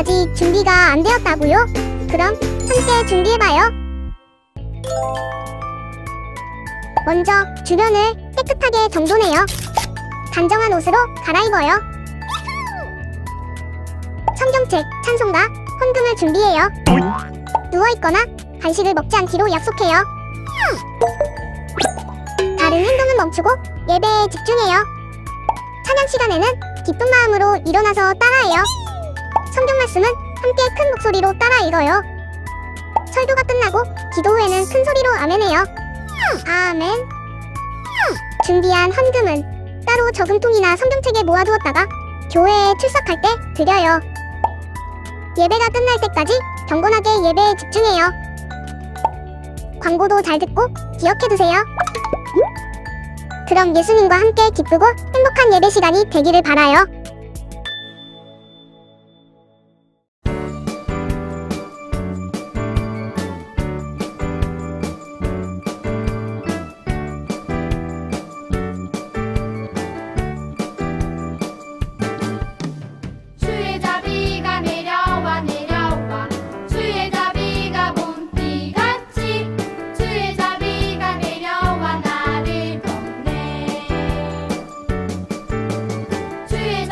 아직 준비가 안 되었다고요? 그럼 함께 준비해봐요. 먼저 주변을 깨끗하게 정돈해요. 단정한 옷으로 갈아입어요. 성경책, 찬송가, 헌금을 준비해요. 누워있거나 간식을 먹지 않기로 약속해요. 다른 행동은 멈추고 예배에 집중해요. 찬양 시간에는 기쁜 마음으로 일어나서 따라해요. 성경 말씀은 함께 큰 목소리로 따라 읽어요. 설교가 끝나고 기도 후에는 큰 소리로 아멘해요. 아멘. 준비한 헌금은 따로 저금통이나 성경책에 모아두었다가 교회에 출석할 때 드려요. 예배가 끝날 때까지 경건하게 예배에 집중해요. 광고도 잘 듣고 기억해두세요. 그럼 예수님과 함께 기쁘고 행복한 예배 시간이 되기를 바라요. 주의 자비가 내려와 내려와 주의 자비가 봄비같이 주의 자비가 내려와 나를 덮네 주의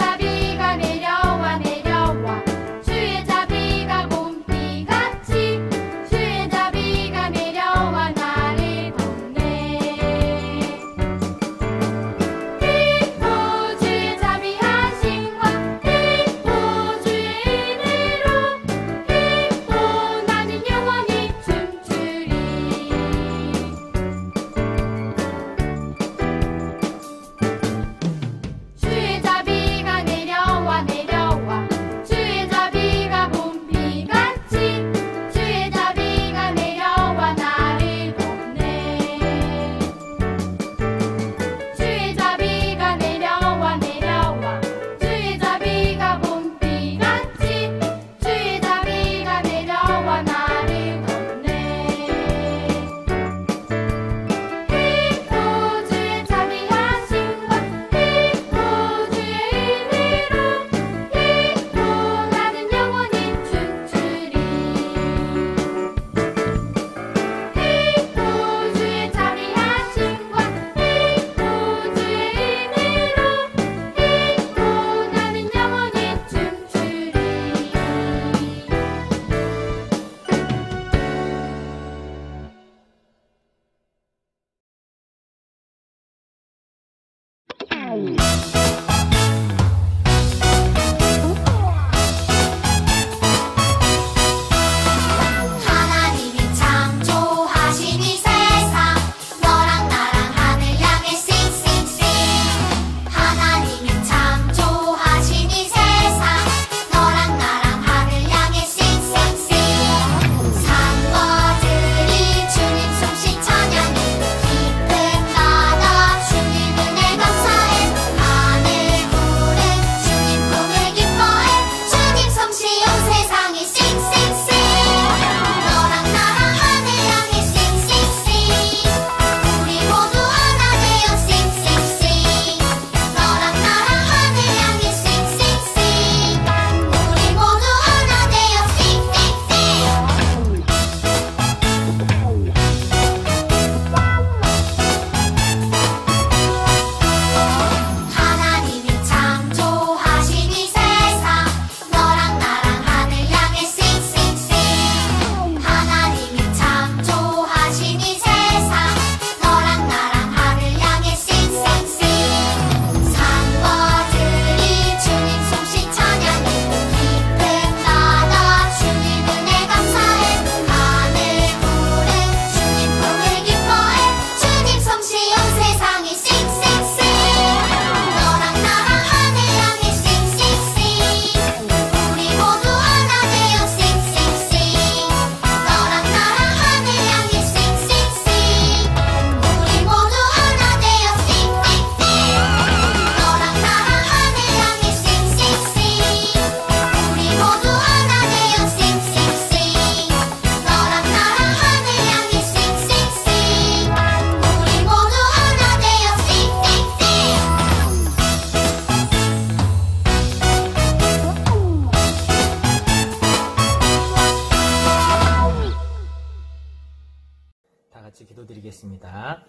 기도드리겠습니다.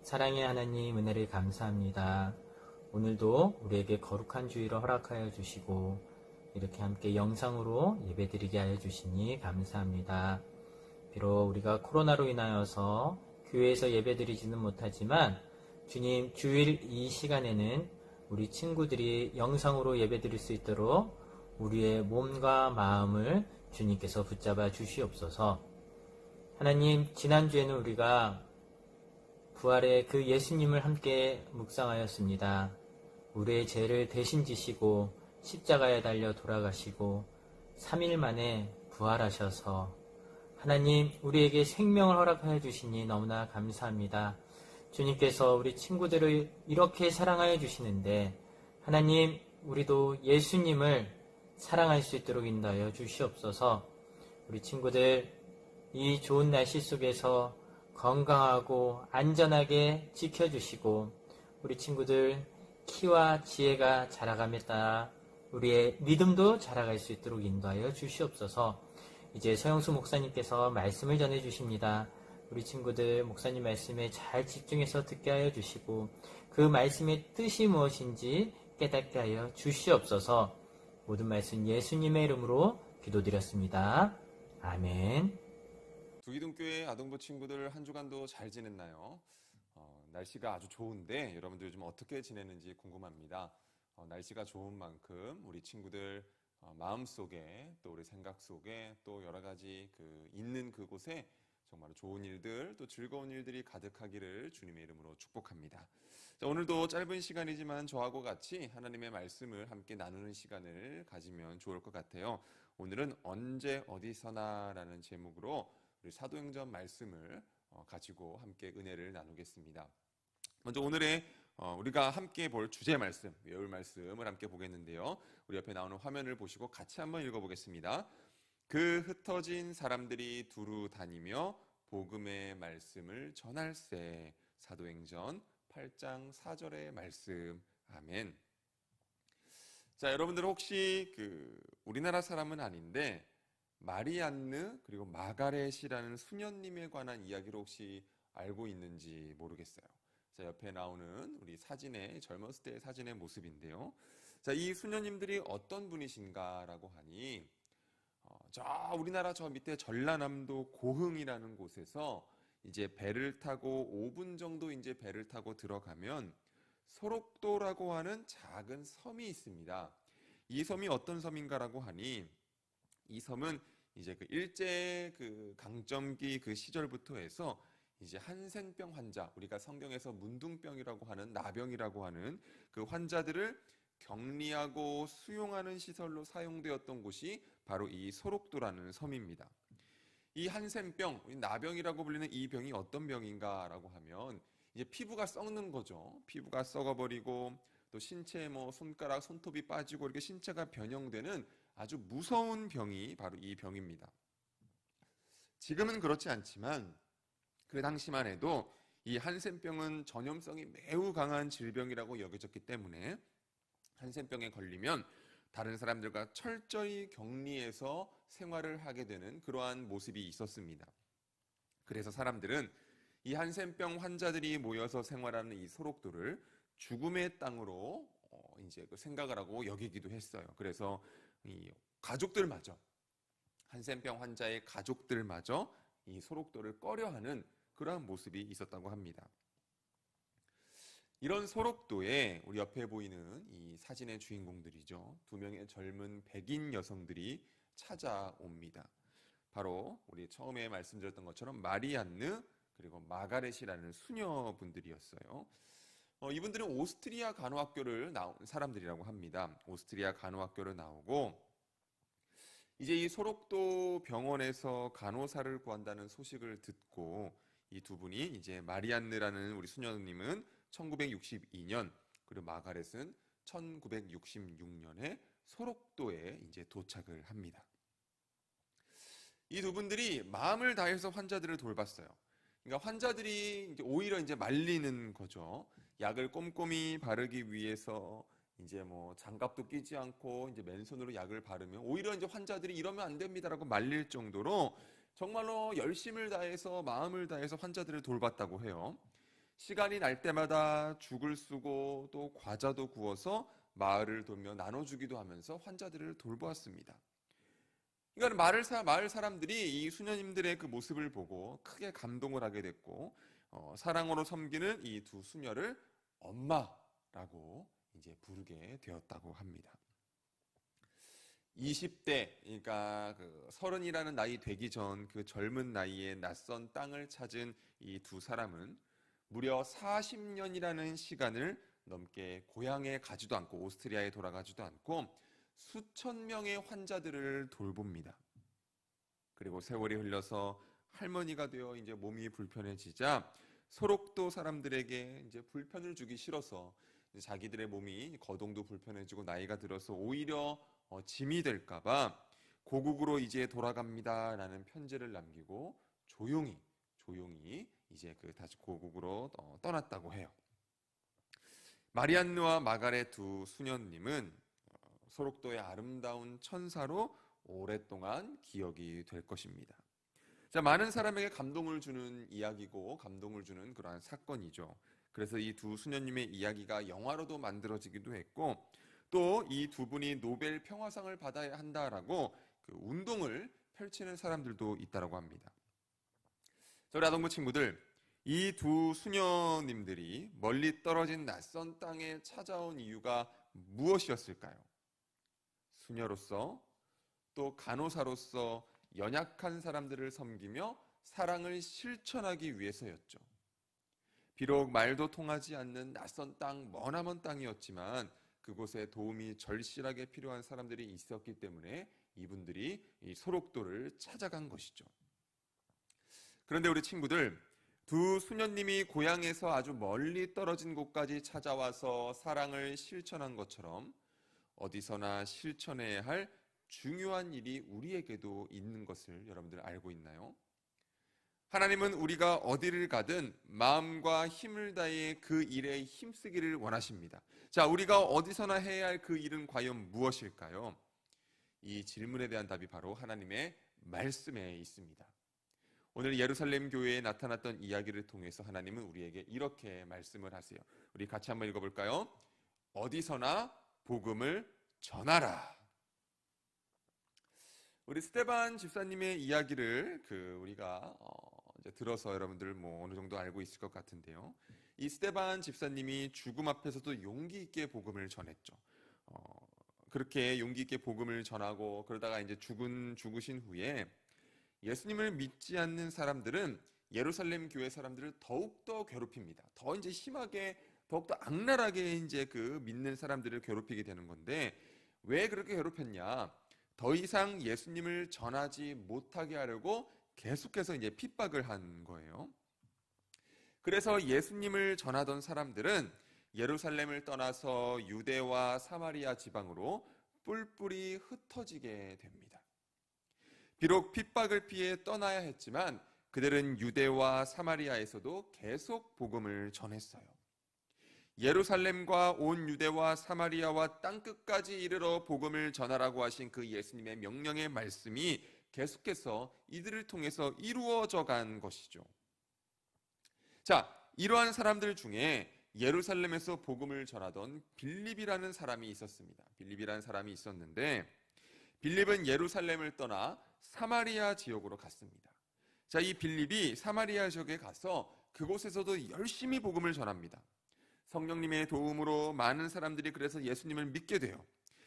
사랑의 하나님, 은혜를 감사합니다. 오늘도 우리에게 거룩한 주일을 허락하여 주시고 이렇게 함께 영상으로 예배드리게 하여 주시니 감사합니다. 비록 우리가 코로나로 인하여서 교회에서 예배드리지는 못하지만 주님, 주일 이 시간에는 우리 친구들이 영상으로 예배드릴 수 있도록 우리의 몸과 마음을 주님께서 붙잡아 주시옵소서. 하나님, 지난주에는 우리가 부활의 그 예수님을 함께 묵상하였습니다. 우리의 죄를 대신 지시고 십자가에 달려 돌아가시고 3일 만에 부활하셔서 하나님, 우리에게 생명을 허락하여 주시니 너무나 감사합니다. 주님께서 우리 친구들을 이렇게 사랑하여 주시는데 하나님, 우리도 예수님을 사랑할 수 있도록 인도하여 주시옵소서. 우리 친구들 이 좋은 날씨 속에서 건강하고 안전하게 지켜주시고 우리 친구들 키와 지혜가 자라감에 따라 우리의 믿음도 자라갈 수 있도록 인도하여 주시옵소서. 이제 서영수 목사님께서 말씀을 전해주십니다. 우리 친구들 목사님 말씀에 잘 집중해서 듣게 하여 주시고 그 말씀의 뜻이 무엇인지 깨닫게 하여 주시옵소서. 모든 말씀 예수님의 이름으로 기도드렸습니다. 아멘. 두기동교회 아동부 친구들 한 주간도 잘 지냈나요? 날씨가 아주 좋은데 여러분들 요즘 어떻게 지내는지 궁금합니다. 날씨가 좋은 만큼 우리 친구들 마음속에 또 우리 생각 속에 또 여러 가지 있는 그곳에 정말 좋은 일들 또 즐거운 일들이 가득하기를 주님의 이름으로 축복합니다. 자, 오늘도 짧은 시간이지만 저하고 같이 하나님의 말씀을 함께 나누는 시간을 가지면 좋을 것 같아요. 오늘은 언제 어디서나 라는 제목으로 우리 사도행전 말씀을 가지고 함께 은혜를 나누겠습니다. 먼저 오늘의 우리가 함께 볼 주제 말씀, 외울 말씀을 함께 보겠는데요. 우리 옆에 나오는 화면을 보시고 같이 한번 읽어보겠습니다. 그 흩어진 사람들이 두루 다니며 복음의 말씀을 전할세. 사도행전 8장 4절의 말씀. 아멘. 자, 여러분들 혹시 우리나라 사람은 아닌데 마리안느 그리고 마가렛이라는 수녀님에 관한 이야기를 혹시 알고 있는지 모르겠어요. 자, 옆에 나오는 우리 사진의 젊었을 때의 사진의 모습인데요. 자, 이 수녀님들이 어떤 분이신가라고 하니 우리나라 저 밑에 전라남도 고흥이라는 곳에서 이제 배를 타고 5분 정도 이제 배를 타고 들어가면 소록도라고 하는 작은 섬이 있습니다. 이 섬이 어떤 섬인가라고 하니 이 섬은 이제 일제 강점기 시절부터 해서 이제 한센병 환자, 우리가 성경에서 문둥병이라고 하는 나병이라고 하는 그 환자들을 격리하고 수용하는 시설로 사용되었던 곳이 바로 이 소록도라는 섬입니다. 이 한센병, 나병이라고 불리는 이 병이 어떤 병인가라고 하면 이제 피부가 썩는 거죠. 피부가 썩어버리고 또 신체에 손가락, 손톱이 빠지고 이렇게 신체가 변형되는 아주 무서운 병이 바로 이 병입니다. 지금은 그렇지 않지만 그 당시만 해도 이 한센병은 전염성이 매우 강한 질병이라고 여겨졌기 때문에 한센병에 걸리면 다른 사람들과 철저히 격리해서 생활을 하게 되는 그러한 모습이 있었습니다. 그래서 사람들은 이 한센병 환자들이 모여서 생활하는 이 소록도를 죽음의 땅으로 이제 생각을 하고 여기기도 했어요. 그래서 이 가족들마저, 한센병 환자의 가족들마저 이 소록도를 꺼려하는 그러한 모습이 있었다고 합니다. 이런 소록도에 우리 옆에 보이는 이 사진의 주인공들이죠. 두 명의 젊은 백인 여성들이 찾아옵니다. 바로 우리 처음에 말씀드렸던 것처럼 마리안느 그리고 마가렛이라는 수녀분들이었어요. 이분들은 오스트리아 간호학교를 나온 사람들이라고 합니다. 오스트리아 간호학교를 나오고 이제 이 소록도 병원에서 간호사를 구한다는 소식을 듣고 이 두 분이 이제 마리안느라는 우리 수녀님은 1962년 그리고 마가렛은 1966년에 소록도에 이제 도착을 합니다. 이 두 분들이 마음을 다해서 환자들을 돌봤어요. 그러니까 환자들이 이제 오히려 이제 말리는 거죠. 약을 꼼꼼히 바르기 위해서 이제 장갑도 끼지 않고 이제 맨손으로 약을 바르면 오히려 이제 환자들이 이러면 안 됩니다라고 말릴 정도로 정말로 열심을 다해서 마음을 다해서 환자들을 돌봤다고 해요. 시간이 날 때마다 죽을 쓰고 또 과자도 구워서 마을을 돌며 나눠주기도 하면서 환자들을 돌보았습니다. 그러니까 마을 사람들이 이 수녀님들의 그 모습을 보고 크게 감동을 하게 됐고 사랑으로 섬기는 이 두 수녀를 엄마라고 이제 부르게 되었다고 합니다. 20대, 그러니까 그 30이라는 나이 되기 전 그 젊은 나이에 낯선 땅을 찾은 이 두 사람은 무려 40년이라는 시간을 넘게 고향에 가지도 않고 오스트리아에 돌아가지도 않고 수천 명의 환자들을 돌봅니다. 그리고 세월이 흘러서 할머니가 되어 이제 몸이 불편해지자 소록도 사람들에게 이제 불편을 주기 싫어서 자기들의 몸이 거동도 불편해지고 나이가 들어서 오히려 짐이 될까봐 고국으로 이제 돌아갑니다라는 편지를 남기고 조용히 이제 다시 고국으로 떠났다고 해요. 마리안느와 마가렛 두 수녀님은 소록도의 아름다운 천사로 오랫동안 기억이 될 것입니다. 자, 많은 사람에게 감동을 주는 이야기고 감동을 주는 그러한 사건이죠. 그래서 이 두 수녀님의 이야기가 영화로도 만들어지기도 했고 또 이 두 분이 노벨 평화상을 받아야 한다라고 그 운동을 펼치는 사람들도 있다고 합니다. 저희 아동부 친구들, 이 두 수녀님들이 멀리 떨어진 낯선 땅에 찾아온 이유가 무엇이었을까요? 수녀로서 또 간호사로서 연약한 사람들을 섬기며 사랑을 실천하기 위해서였죠. 비록 말도 통하지 않는 낯선 땅, 머나먼 땅이었지만 그곳에 도움이 절실하게 필요한 사람들이 있었기 때문에 이분들이 이 소록도를 찾아간 것이죠. 그런데 우리 친구들, 두 수녀님이 고향에서 아주 멀리 떨어진 곳까지 찾아와서 사랑을 실천한 것처럼 어디서나 실천해야 할 중요한 일이 우리에게도 있는 것을 여러분들 알고 있나요? 하나님은 우리가 어디를 가든 마음과 힘을 다해 그 일에 힘쓰기를 원하십니다. 자, 우리가 어디서나 해야 할 그 일은 과연 무엇일까요? 이 질문에 대한 답이 바로 하나님의 말씀에 있습니다. 오늘 예루살렘 교회에 나타났던 이야기를 통해서 하나님은 우리에게 이렇게 말씀을 하세요. 우리 같이 한번 읽어볼까요? 어디서나 복음을 전하라. 우리 스테반 집사님의 이야기를 우리가 이제 들어서 여러분들 어느 정도 알고 있을 것 같은데요. 이 스테반 집사님이 죽음 앞에서도 용기 있게 복음을 전했죠. 그렇게 용기 있게 복음을 전하고 그러다가 이제 죽으신 후에 예수님을 믿지 않는 사람들은 예루살렘 교회 사람들을 더욱더 괴롭힙니다. 더 이제 심하게, 더욱더 악랄하게 이제 믿는 사람들을 괴롭히게 되는 건데 왜 그렇게 괴롭혔냐? 더 이상 예수님을 전하지 못하게 하려고 계속해서 이제 핍박을 한 거예요. 그래서 예수님을 전하던 사람들은 예루살렘을 떠나서 유대와 사마리아 지방으로 뿔뿔이 흩어지게 됩니다. 비록 핍박을 피해 떠나야 했지만 그들은 유대와 사마리아에서도 계속 복음을 전했어요. 예루살렘과 온 유대와 사마리아와 땅끝까지 이르러 복음을 전하라고 하신 그 예수님의 명령의 말씀이 계속해서 이들을 통해서 이루어져 간 것이죠. 자, 이러한 사람들 중에 예루살렘에서 복음을 전하던 빌립이라는 사람이 있었습니다. 빌립이라는 사람이 있었는데 빌립은 예루살렘을 떠나 사마리아 지역으로 갔습니다. 자, 이 빌립이 사마리아 지역에 가서 그곳에서도 열심히 복음을 전합니다. 성령님의 도움으로 많은 사람들이 그래서 예수님을 믿게 돼요.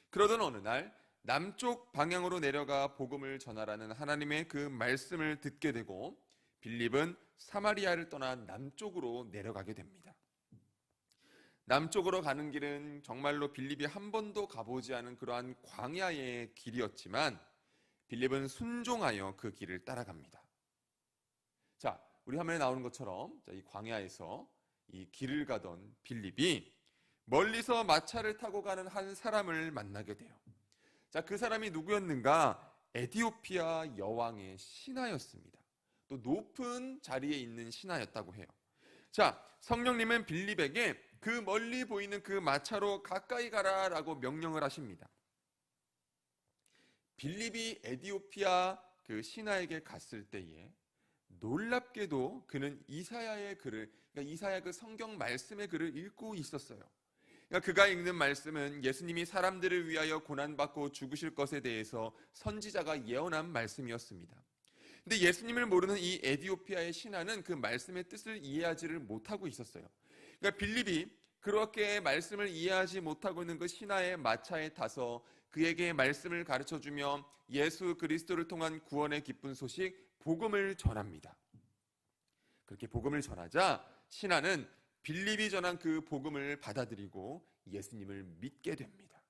그러던 어느 날 남쪽 방향으로 내려가 복음을 전하라는 하나님의 그 말씀을 듣게 되고 빌립은 사마리아를 떠나 남쪽으로 내려가게 됩니다. 남쪽으로 가는 길은 정말로 빌립이 한 번도 가보지 않은 그러한 광야의 길이었지만 빌립은 순종하여 그 길을 따라갑니다. 자, 우리 화면에 나오는 것처럼 이 광야에서 이 길을 가던 빌립이 멀리서 마차를 타고 가는 한 사람을 만나게 돼요. 자, 그 사람이 누구였는가? 에티오피아 여왕의 신하였습니다. 또 높은 자리에 있는 신하였다고 해요. 자, 성령님은 빌립에게 그 멀리 보이는 그 마차로 가까이 가라라고 명령을 하십니다. 빌립이 에티오피아 그 신하에게 갔을 때에 놀랍게도 그는 이사야의 글을, 그러니까 이사야 그 성경 말씀의 글을 읽고 있었어요. 그러니까 그가 읽는 말씀은 예수님이 사람들을 위하여 고난받고 죽으실 것에 대해서 선지자가 예언한 말씀이었습니다. 근데 예수님을 모르는 이 에디오피아의 신하는 그 말씀의 뜻을 이해하지를 못하고 있었어요. 그러니까 빌립이 그렇게 말씀을 이해하지 못하고 있는 그 신하의 마차에 타서 그에게 말씀을 가르쳐주며 예수 그리스도를 통한 구원의 기쁜 소식, 복음을 전합니다. 그렇게 복음을 전하자 신하는 빌립이 전한 그 복음을 받아들이고 예수님을 믿게 됩니다.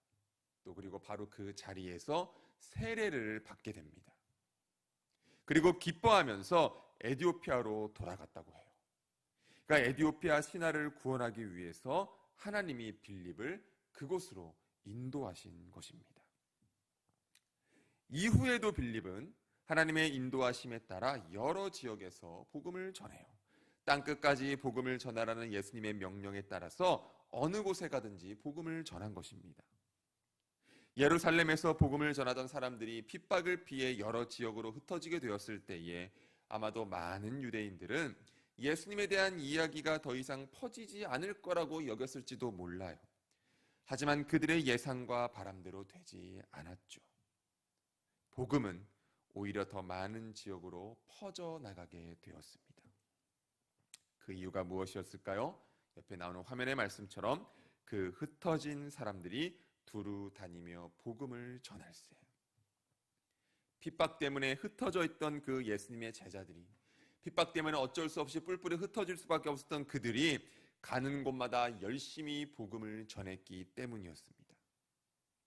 또 그리고 바로 그 자리에서 세례를 받게 됩니다. 그리고 기뻐하면서 에디오피아로 돌아갔다고 해요. 그러니까 에디오피아 신하를 구원하기 위해서 하나님이 빌립을 그곳으로 인도하신 것입니다. 이후에도 빌립은 하나님의 인도하심에 따라 여러 지역에서 복음을 전해요. 땅끝까지 복음을 전하라는 예수님의 명령에 따라서 어느 곳에 가든지 복음을 전한 것입니다. 예루살렘에서 복음을 전하던 사람들이 핍박을 피해 여러 지역으로 흩어지게 되었을 때에 아마도 많은 유대인들은 예수님에 대한 이야기가 더 이상 퍼지지 않을 거라고 여겼을지도 몰라요. 하지만 그들의 예상과 바람대로 되지 않았죠. 복음은 오히려 더 많은 지역으로 퍼져나가게 되었습니다. 그 이유가 무엇이었을까요? 옆에 나오는 화면의 말씀처럼 그 흩어진 사람들이 두루 다니며 복음을 전할세. 핍박 때문에 흩어져 있던 그 예수님의 제자들이, 핍박 때문에 어쩔 수 없이 뿔뿔이 흩어질 수밖에 없었던 그들이 가는 곳마다 열심히 복음을 전했기 때문이었습니다.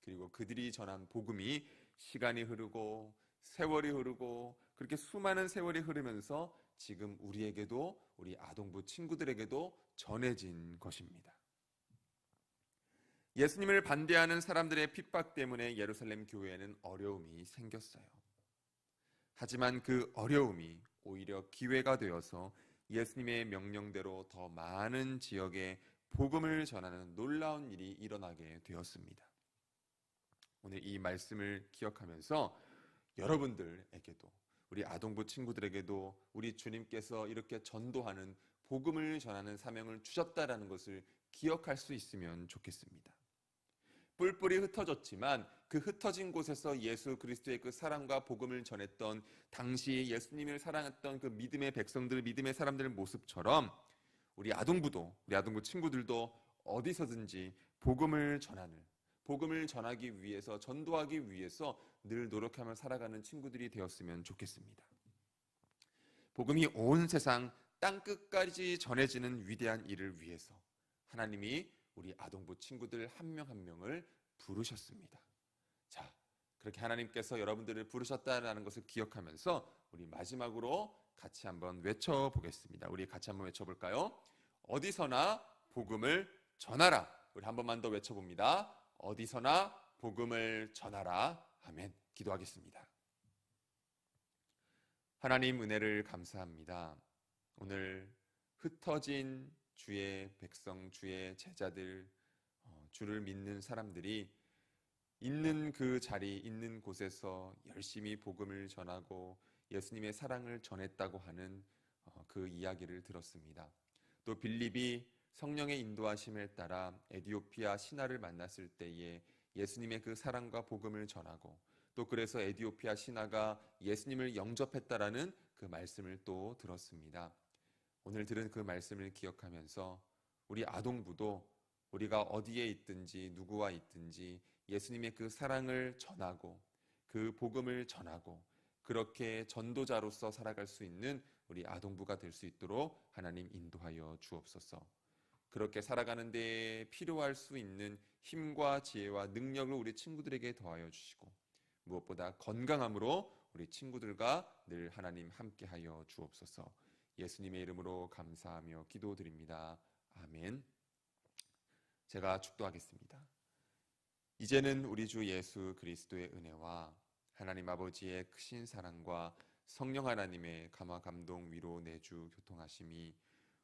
그리고 그들이 전한 복음이 시간이 흐르고 세월이 흐르고 그렇게 수많은 세월이 흐르면서 지금 우리에게도, 우리 아동부 친구들에게도 전해진 것입니다. 예수님을 반대하는 사람들의 핍박 때문에 예루살렘 교회에는 어려움이 생겼어요. 하지만 그 어려움이 오히려 기회가 되어서 예수님의 명령대로 더 많은 지역에 복음을 전하는 놀라운 일이 일어나게 되었습니다. 오늘 이 말씀을 기억하면서 여러분들에게도, 우리 아동부 친구들에게도 우리 주님께서 이렇게 전도하는, 복음을 전하는 사명을 주셨다라는 것을 기억할 수 있으면 좋겠습니다. 뿔뿔이 흩어졌지만 그 흩어진 곳에서 예수 그리스도의 그 사랑과 복음을 전했던, 당시 예수님을 사랑했던 그 믿음의 백성들, 믿음의 사람들의 모습처럼 우리 아동부도, 우리 아동부 친구들도 어디서든지 복음을 전하기 위해서, 전도하기 위해서 늘 노력하며 살아가는 친구들이 되었으면 좋겠습니다. 복음이 온 세상 땅끝까지 전해지는 위대한 일을 위해서 하나님이 우리 아동부 친구들 한 명 한 명을 부르셨습니다. 자, 그렇게 하나님께서 여러분들을 부르셨다는 것을 기억하면서 우리 마지막으로 같이 한번 외쳐보겠습니다. 우리 같이 한번 외쳐볼까요? 어디서나 복음을 전하라. 우리 한 번만 더 외쳐봅니다. 어디서나 복음을 전하라. 아멘. 기도하겠습니다. 하나님 은혜를 감사합니다. 오늘 흩어진 주의 백성, 주의 제자들, 주를 믿는 사람들이 있는 그 자리, 있는 곳에서 열심히 복음을 전하고 예수님의 사랑을 전했다고 하는 그 이야기를 들었습니다. 또 빌립이 성령의 인도하심에 따라 에디오피아 신하를 만났을 때에 예수님의 그 사랑과 복음을 전하고, 또 그래서 에디오피아 신하가 예수님을 영접했다라는 그 말씀을 또 들었습니다. 오늘 들은 그 말씀을 기억하면서 우리 아동부도 우리가 어디에 있든지 누구와 있든지 예수님의 그 사랑을 전하고 그 복음을 전하고 그렇게 전도자로서 살아갈 수 있는 우리 아동부가 될 수 있도록 하나님 인도하여 주옵소서. 그렇게 살아가는 데 필요할 수 있는 힘과 지혜와 능력을 우리 친구들에게 더하여 주시고, 무엇보다 건강함으로 우리 친구들과 늘 하나님 함께하여 주옵소서. 예수님의 이름으로 감사하며 기도드립니다. 아멘. 제가 축도하겠습니다. 이제는 우리 주 예수 그리스도의 은혜와 하나님 아버지의 크신 사랑과 성령 하나님의 감화 감동 위로 내주 교통하심이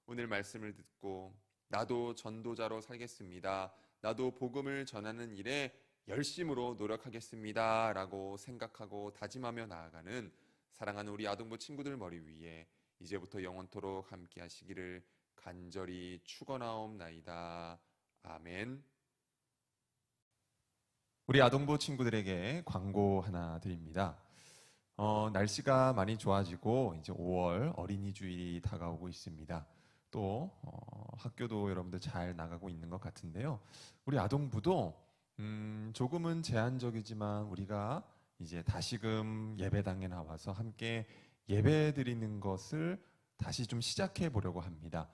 오늘 말씀을 듣고 나도 전도자로 살겠습니다, 나도 복음을 전하는 일에 열심으로 노력하겠습니다 라고 생각하고 다짐하며 나아가는 사랑하는 우리 아동부 친구들 머리 위에 이제부터 영원토록 함께 하시기를 간절히 축원하옵나이다. 아멘. 우리 아동부 친구들에게 광고 하나 드립니다. 날씨가 많이 좋아지고 이제 5월 어린이 주일이 다가오고 있습니다. 또 학교도 여러분들 잘 나가고 있는 것 같은데요. 우리 아동부도 조금은 제한적이지만 우리가 이제 다시금 예배당에 나와서 함께 예배 드리는 것을 다시 좀 시작해 보려고 합니다.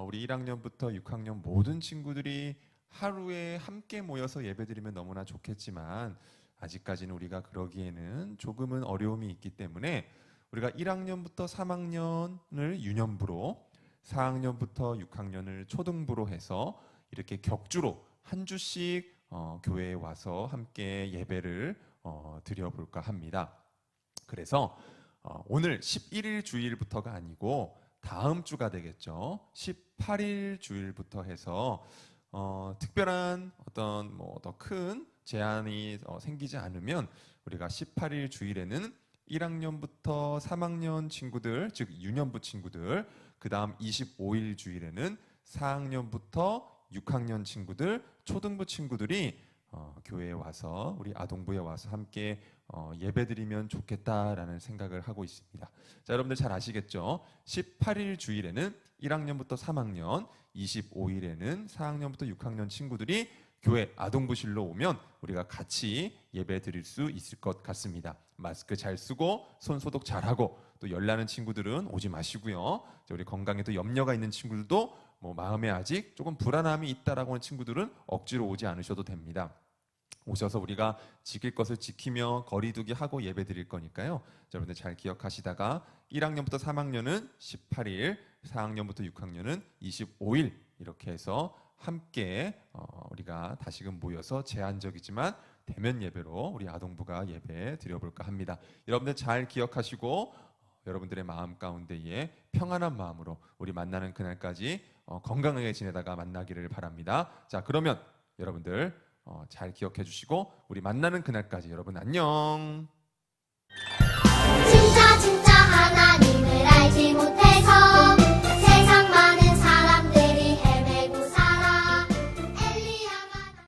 우리 1학년부터 6학년 모든 친구들이 하루에 함께 모여서 예배 드리면 너무나 좋겠지만 아직까지는 우리가 그러기에는 조금은 어려움이 있기 때문에 우리가 1학년부터 3학년을 유년부로 4학년부터 6학년을 초등부로 해서 이렇게 격주로 한 주씩 교회에 와서 함께 예배를 드려볼까 합니다. 그래서 오늘 11일 주일부터가 아니고 다음 주가 되겠죠. 18일 주일부터 해서 특별한 어떤 더 큰 제한이 생기지 않으면 우리가 18일 주일에는 1학년부터 3학년 친구들, 즉 유년부 친구들, 그 다음 25일 주일에는 4학년부터 6학년 친구들, 초등부 친구들이 교회에 와서 우리 아동부에 와서 함께 예배드리면 좋겠다라는 생각을 하고 있습니다. 자, 여러분들 잘 아시겠죠? 18일 주일에는 1학년부터 3학년, 25일에는 4학년부터 6학년 친구들이 교회 아동부실로 오면 우리가 같이 예배 드릴 수 있을 것 같습니다. 마스크 잘 쓰고 손 소독 잘하고 또 열나는 친구들은 오지 마시고요. 우리 건강에 또 염려가 있는 친구들도 마음에 아직 조금 불안함이 있다라고 하는 친구들은 억지로 오지 않으셔도 됩니다. 오셔서 우리가 지킬 것을 지키며 거리두기 하고 예배 드릴 거니까요. 여러분들 잘 기억하시다가 1학년부터 3학년은 18일, 4학년부터 6학년은 25일 이렇게 해서 함께 우리가 다시금 모여서 제한적이지만 대면 예배로 우리 아동부가 예배 드려볼까 합니다. 여러분들 잘 기억하시고 여러분들의 마음 가운데에 평안한 마음으로 우리 만나는 그날까지 건강하게 지내다가 만나기를 바랍니다. 자, 그러면 여러분들 잘 기억해 주시고 우리 만나는 그날까지 여러분 안녕. 진짜 하나님을 알지 못해서